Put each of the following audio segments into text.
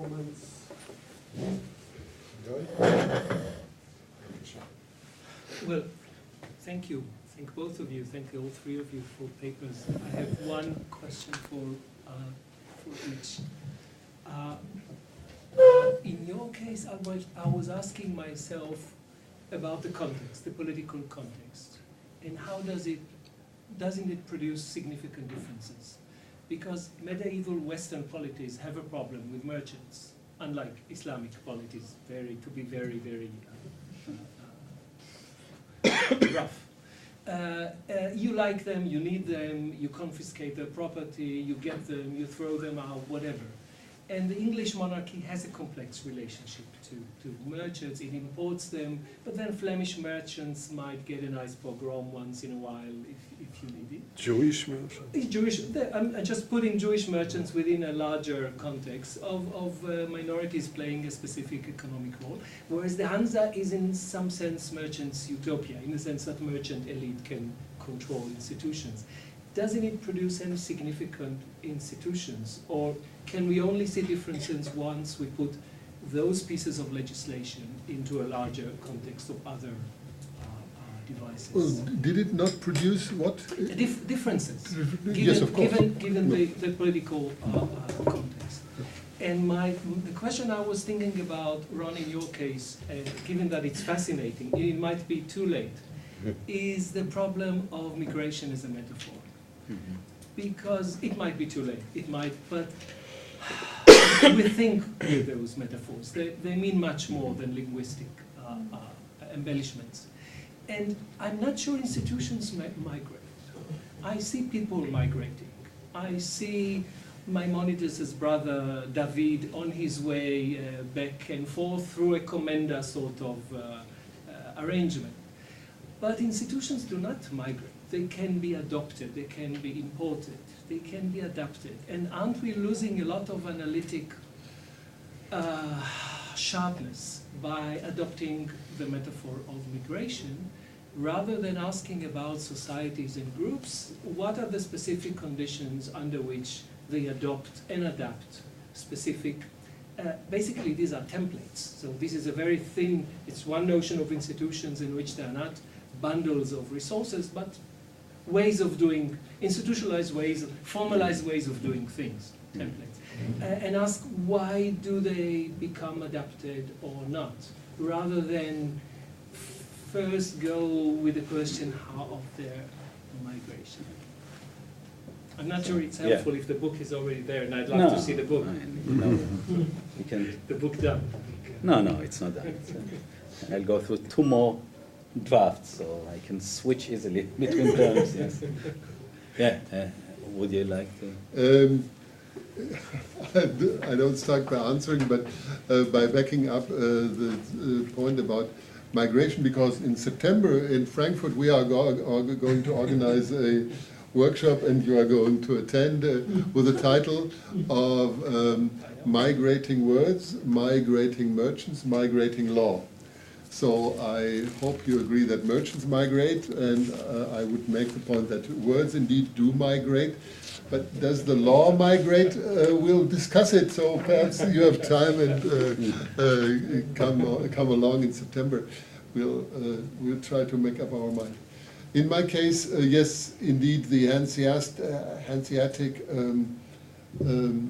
comments? Well, thank you. Thank both of you. Thank all three of you for papers. I have one question for each. In your case, Albrecht, I was asking myself about the context, the political context, and how doesn't it produce significant differences? Because medieval Western polities have a problem with merchants, unlike Islamic polities, to be very, very rough. You like them, you need them, you confiscate their property, you get them, you throw them out, whatever. And the English monarchy has a complex relationship to merchants. It imports them, but then Flemish merchants might get a nice pogrom once in a while if you need it. Jewish merchants? Jewish. I'm just putting Jewish merchants within a larger context of minorities playing a specific economic role, whereas the Hansa is in some sense merchants' utopia, in the sense that merchant elite can control institutions. Doesn't it produce any significant institutions, or can we only see differences once we put those pieces of legislation into a larger context of other devices? Well, did it not produce what? Differences, Yes, of course. given the political context. And the question I was thinking about, Ron, in your case, given that it's fascinating, it might be too late, is the problem of migration as a metaphor. Because it might be too late, but we think with those metaphors. They mean much more than linguistic embellishments. And I'm not sure institutions migrate. I see people migrating. I see Maimonides' brother David on his way back and forth through a commenda sort of arrangement. But institutions do not migrate. They can be adopted, they can be imported, they can be adapted. And aren't we losing a lot of analytic sharpness by adopting the metaphor of migration, rather than asking about societies and groups, what are the specific conditions under which they adopt and adapt specific, basically these are templates. So this is a very thin, it's one notion of institutions in which they are not bundles of resources, but ways of doing, institutionalized ways, formalized ways of doing things, templates. And ask why do they become adapted or not, rather than first go with the question how of their migration. I'm not sure it's helpful if the book is already there, and I'd love to see the book. No, we can. The book done. No, it's not done. I'll go through 2 more drafts, so I can switch easily between terms. Yes. Yeah. Would you like to? I don't start by answering, but by backing up the point about migration, because in September in Frankfurt we are going to organize a workshop, and you are going to attend with the title of Migrating Words, Migrating Merchants, Migrating Law. So I hope you agree that merchants migrate, and I would make the point that words indeed do migrate. But does the law migrate? We'll discuss it, so perhaps you have time and come along in September. We'll try to make up our mind. In my case, yes, indeed, the Hanseatic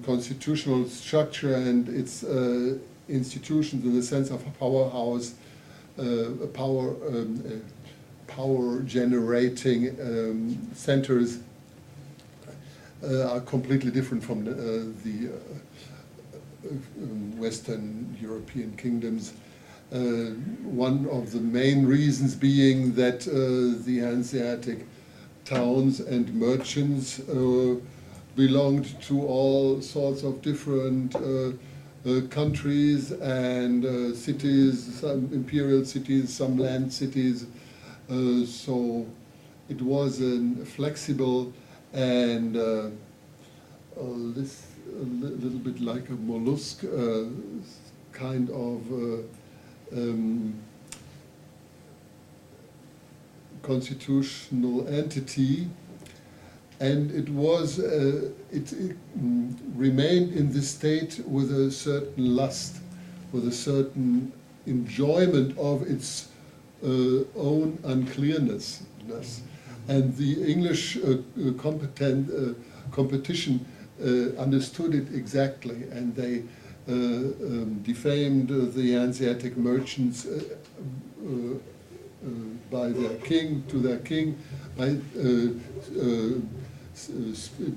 constitutional structure and its institutions in the sense of a powerhouse, power generating centers are completely different from the Western European kingdoms. One of the main reasons being that the Hanseatic towns and merchants belonged to all sorts of different countries and cities, some imperial cities, some land cities. So it was a flexible and a little bit like a mollusk kind of constitutional entity. and it was it remained in this state with a certain lust, with a certain enjoyment of its own unclearness. And the English competition understood it exactly, and they defamed the Hanseatic merchants by their king, to their king, by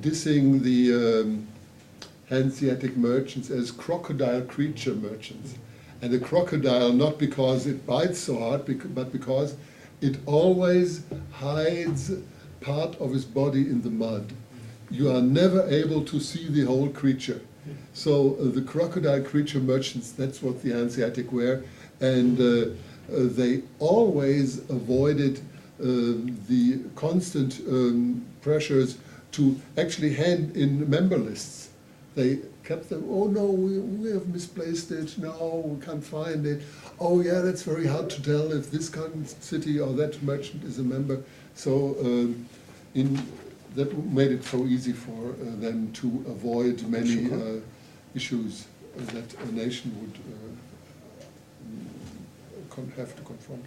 dissing the Hanseatic merchants as crocodile creature merchants. And a crocodile, not because it bites so hard, but because it always hides part of its body in the mud. You are never able to see the whole creature. So the crocodile creature merchants, that's what the Hanseatic were, and they always avoided the constant pressures to actually hand in member lists. They kept them, oh no, we have misplaced it, no, we can't find it. Oh yeah, that's very hard to tell if this city or that merchant is a member. So that made it so easy for them to avoid many issues that a nation would have to confront.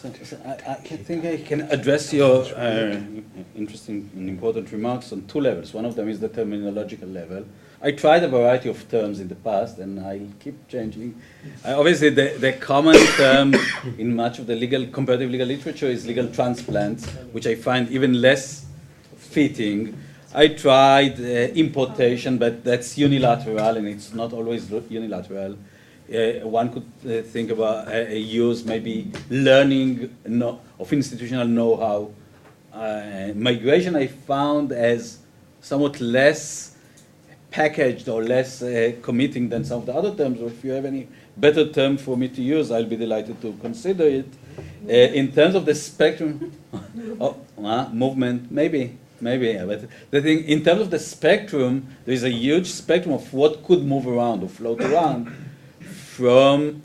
I think I can address your interesting and important remarks on two levels. One of them is the terminological level. I tried a variety of terms in the past, and I keep changing. Obviously, the common term in much of the comparative legal literature is legal transplants, which I find even less fitting. I tried importation, but that's unilateral, and it's not always unilateral. One could think about use maybe learning of institutional know-how. Migration I found as somewhat less packaged or less committing than some of the other terms. Or if you have any better term for me to use, I'll be delighted to consider it. In terms of the spectrum, movement, maybe. But the thing, in terms of the spectrum, there is a huge spectrum of what could move around or float around from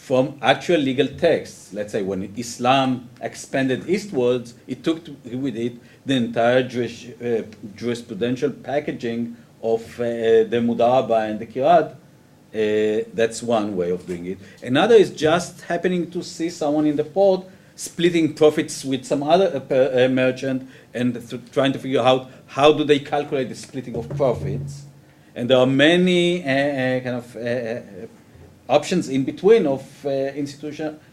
from actual legal texts. Let's say when Islam expanded eastwards, it took with it the entire jurisprudential packaging of the Mudaraba and the Kirat. That's one way of doing it. Another is just happening to see someone in the port splitting profits with some other merchant and trying to figure out how do they calculate the splitting of profits. And there are many options in between of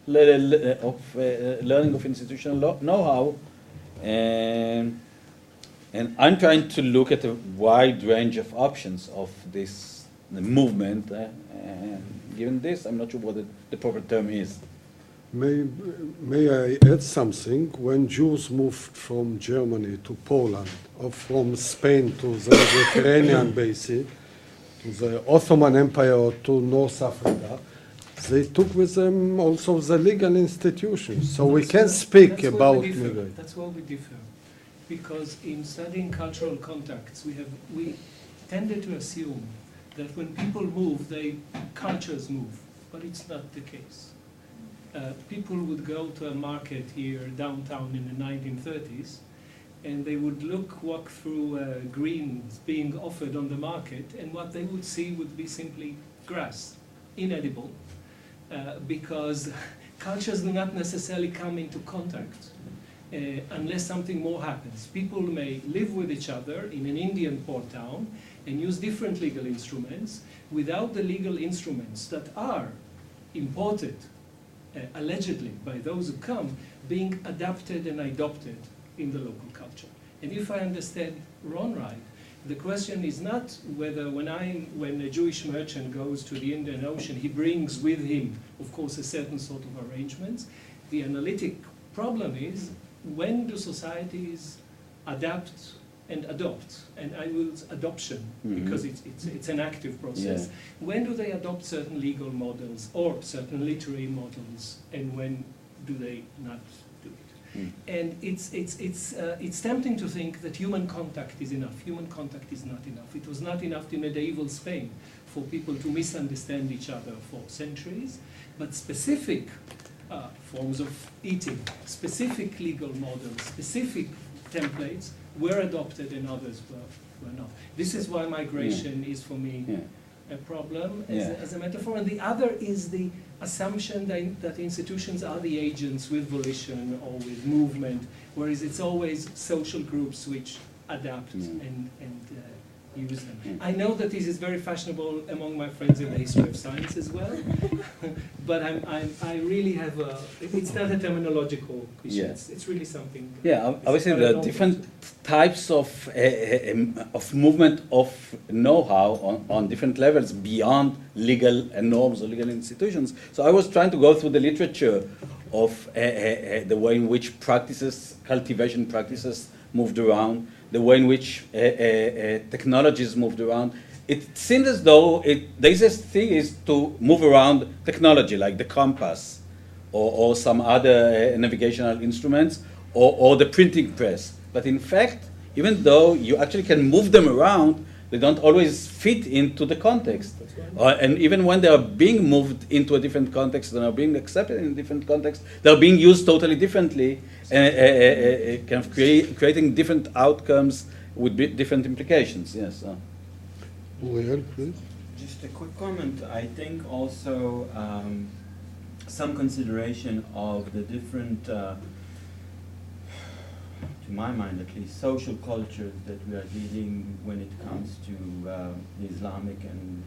learning of institutional know-how. And I'm trying to look at a wide range of options of this movement. Given this, I'm not sure what the proper term is. May I add something? When Jews moved from Germany to Poland, or from Spain to the Mediterranean basin, to the Ottoman Empire, to North Africa, they took with them also the legal institutions. So we can speak about migration. That's where we differ. Because in studying cultural contacts, we tended to assume that when people move, cultures move. But it's not the case. People would go to a market here downtown in the 1930s, and they would walk through greens being offered on the market, and what they would see would be simply grass, inedible, because cultures do not necessarily come into contact unless something more happens. People may live with each other in an Indian port town and use different legal instruments without the legal instruments that are imported allegedly by those who come, being adapted and adopted in the local culture. And if I understand Ron right, the question is not whether when a Jewish merchant goes to the Indian Ocean, he brings with him, of course, a certain sort of arrangements. The analytic problem is, when do societies adapt and adopt? And I will adoption, because it's an active process. Yeah. When do they adopt certain legal models or certain literary models, and when do they not do it? And it's tempting to think that human contact is enough. Human contact is not enough. It was not enough in medieval Spain for people to misunderstand each other for centuries, but specific forms of eating. Specific legal models, specific templates were adopted and others were not. This is why migration is for me a problem as a metaphor. And the other is the assumption that institutions are the agents with volition or with movement, whereas it's always social groups which adapt and use them. I know that this is very fashionable among my friends in the history of science as well, but I really have a, it's not a terminological issue, it's really something. Yeah, obviously there are different types of movement of know-how on different levels beyond legal norms or legal institutions. So I was trying to go through the literature of the way in which practices, cultivation practices moved around, the way in which technologies moved around. It seems as though the easiest thing is to move around technology, like the compass, or some other navigational instruments, or the printing press. But in fact, even though you actually can move them around, they don't always fit into the context. And even when they are being moved into a different context and are being accepted in a different context, they're being used totally differently, kind of creating different outcomes with different implications. Yes. Uriel, please. Just a quick comment. I think also some consideration of the different, to my mind at least, social cultures that we are dealing when it comes to the Islamic and,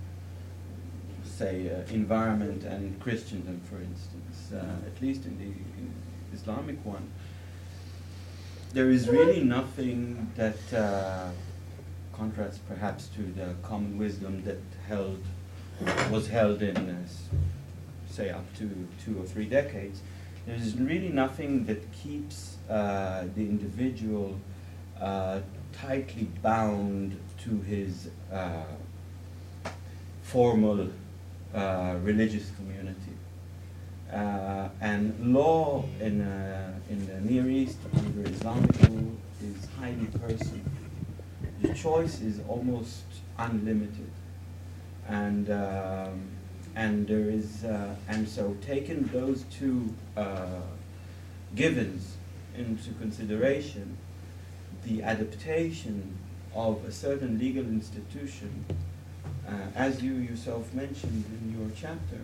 say, environment and Christendom, for instance, at least in the Islamic one. There is really nothing that contrasts perhaps to the common wisdom that was held in, say, up to 2 or 3 decades. There's really nothing that keeps the individual tightly bound to his formal religious community. And law in the Near East under Islamic rule is highly personal. The choice is almost unlimited, and there is and so taking those two givens into consideration, the adaptation of a certain legal institution, as you yourself mentioned in your chapter,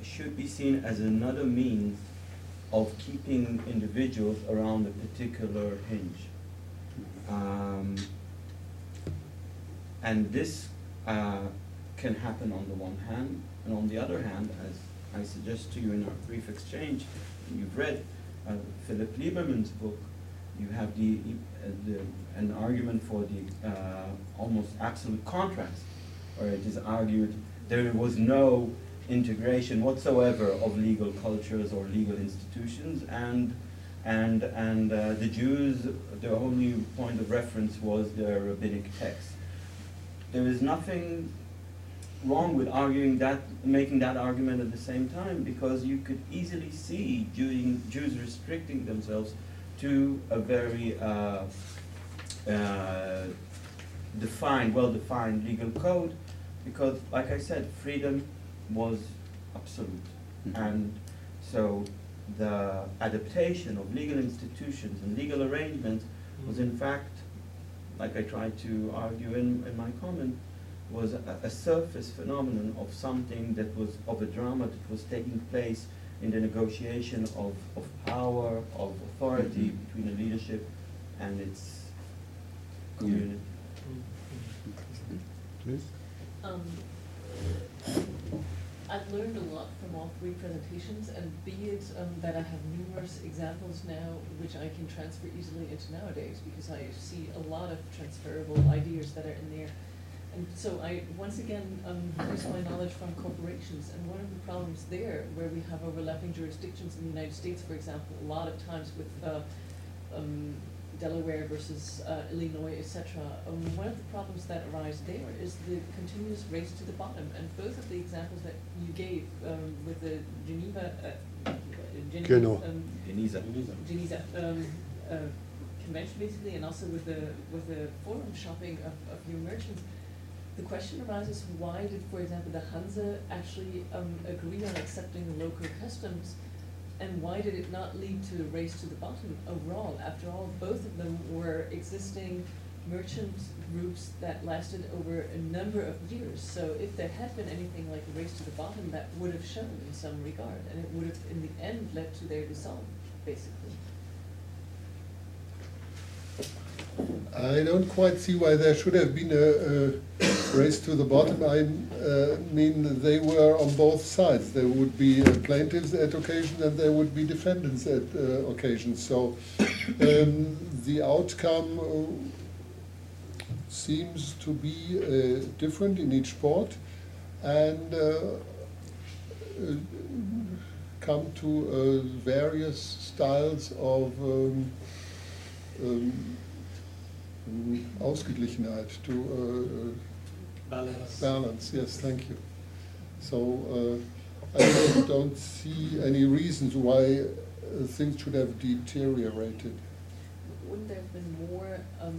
should be seen as another means of keeping individuals around a particular hinge. And this can happen on the one hand, and on the other hand, as I suggest to you in our brief exchange, you've read Philip Lieberman's book, you have an argument for the almost absolute contrast, where it is argued there was no integration whatsoever of legal cultures or legal institutions, and the Jews, their only point of reference was their rabbinic text. There is nothing wrong with arguing that, making that argument at the same time, because you could easily see Jews restricting themselves to a very well-defined legal code, because, like I said, freedom was absolute. And so the adaptation of legal institutions and legal arrangements was, in fact, like I tried to argue in my comment, was a surface phenomenon of something that was, of a drama that was taking place in the negotiation of power, of authority between the leadership and its community. Please. I've learned a lot from all 3 presentations, and be it that I have numerous examples now which I can transfer easily into nowadays, because I see a lot of transferable ideas that are in there. And so I, once again, use my knowledge from corporations, and one of the problems there, where we have overlapping jurisdictions in the United States, for example, a lot of times with Delaware versus Illinois, etc. One of the problems that arise there is the continuous race to the bottom, and both of the examples that you gave with the Geneva convention, basically, and also with the forum shopping of new merchants. The question arises, why did, for example, the Hanse actually agree on accepting the local customs And why did it not lead to a race to the bottom overall? After all, both of them were existing merchant groups that lasted over a number of years. So if there had been anything like a race to the bottom, that would have shown in some regard, and it would have, in the end, led to their dissolve, basically. I don't quite see why there should have been a race to the bottom. I mean, they were on both sides. There would be plaintiffs at occasion and there would be defendants at occasion. So the outcome seems to be different in each sport and come to various styles of Ausgeglichenheit, to balance. Yes, thank you. So I don't see any reasons why things should have deteriorated. Wouldn't there have been more of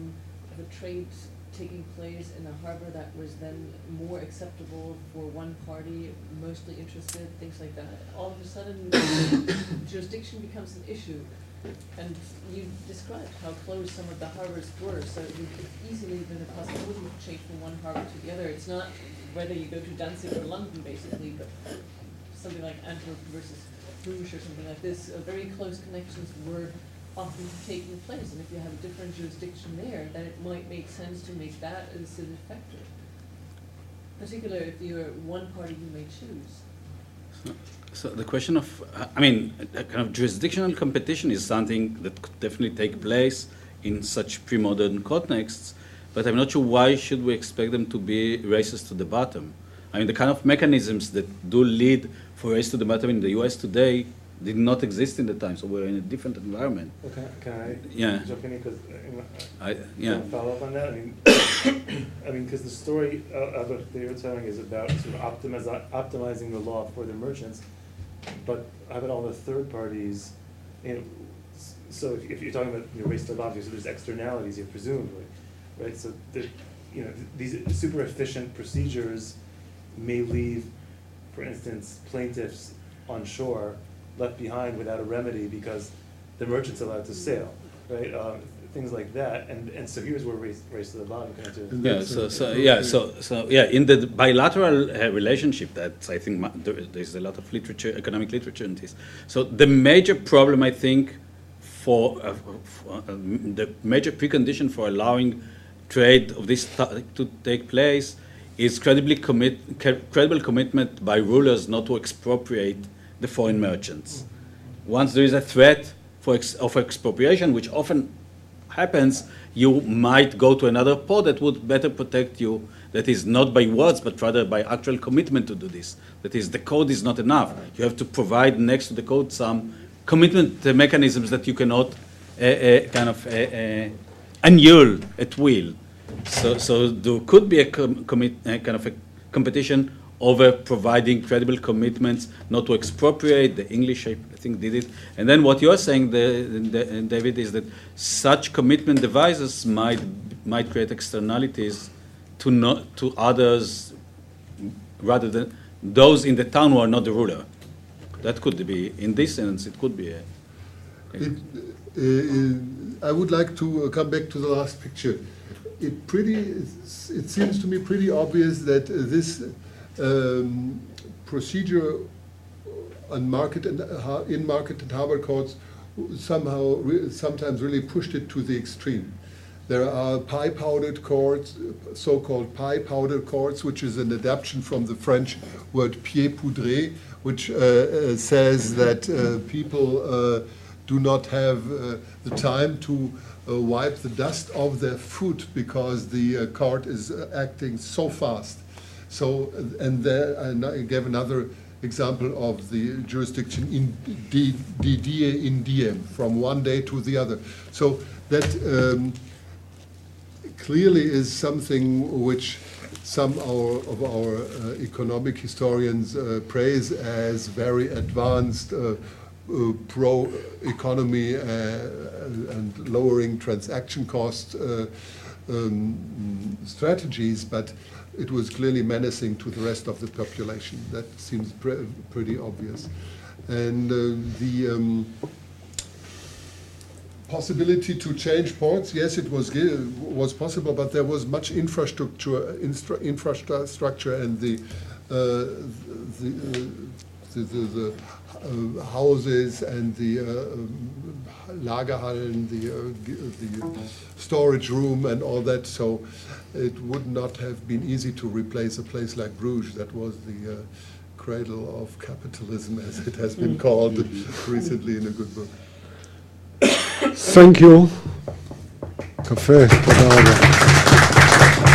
a trade taking place in a harbor that was then more acceptable for one party, mostly interested, things like that? All of a sudden, jurisdiction becomes an issue. And you described how close some of the harbors were, so it would easily been a possibility to change from one harbor to the other. It's not whether you go to Danzig or London, basically, but something like Antwerp versus Bruges or something like this. Very close connections were often taking place, and if you have a different jurisdiction there, then it might make sense to make that a decision factor. Particularly if you're one party you may choose. So the question of, I mean, a kind of jurisdictional competition is something that could definitely take place in such pre-modern contexts, but I'm not sure why should we expect them to be races to the bottom. I mean, the kind of mechanisms that do lead for race to the bottom in the US today did not exist in the time, so we're in a different environment. Okay, can I jump in because yeah. Follow up on that? I mean, because the story of what they were telling is about sort of optimizing the law for the merchants, but how about all the third parties? You know, so if you're talking about race to the bottom, so there's externalities here, presumably, right? So that these super efficient procedures may leave, for instance, plaintiffs on shore left behind without a remedy because the merchant's allowed to sail, right? Things like that, and so here's where race to the bottom comes in. Yeah, so in the bilateral relationship, that I think there's a lot of literature, economic literature in this. So the major problem, I think, for the major precondition for allowing trade of this to take place is credible commitment by rulers not to expropriate the foreign merchants. Once there is a threat of expropriation, which often happens, you might go to another port that would better protect you, that is not by words, but rather by actual commitment to do this. That is, the code is not enough. You have to provide next to the code some commitment mechanisms that you cannot annul at will. So there could be a kind of a competition over providing credible commitments not to expropriate. The English, I think, did it. And then what you're saying, David, is that such commitment devices might create externalities to others rather than those in the town who are not the ruler. That could be, in this sense, it could be I would like to come back to the last picture. It seems to me pretty obvious that this procedure on market and in market and harbor courts sometimes really pushed it to the extreme. There are pie-powdered courts, so-called pie-powdered courts, which is an adaptation from the French word pied poudré, which says that people do not have the time to wipe the dust off their foot because the cart is acting so fast. So, and I gave another example of the jurisdiction in die in diem, from one day to the other. So that clearly is something which some of our economic historians praise as very advanced pro-economy and lowering transaction cost strategies, but it was clearly menacing to the rest of the population. That seems pretty obvious. And the possibility to change ports, yes, it was possible, but there was much infrastructure, and the houses and the Lagerhallen, the storage room and all that, so it would not have been easy to replace a place like Bruges. That was the cradle of capitalism, as it has been called recently in a good book. Thank you. קפה, תודה רבה.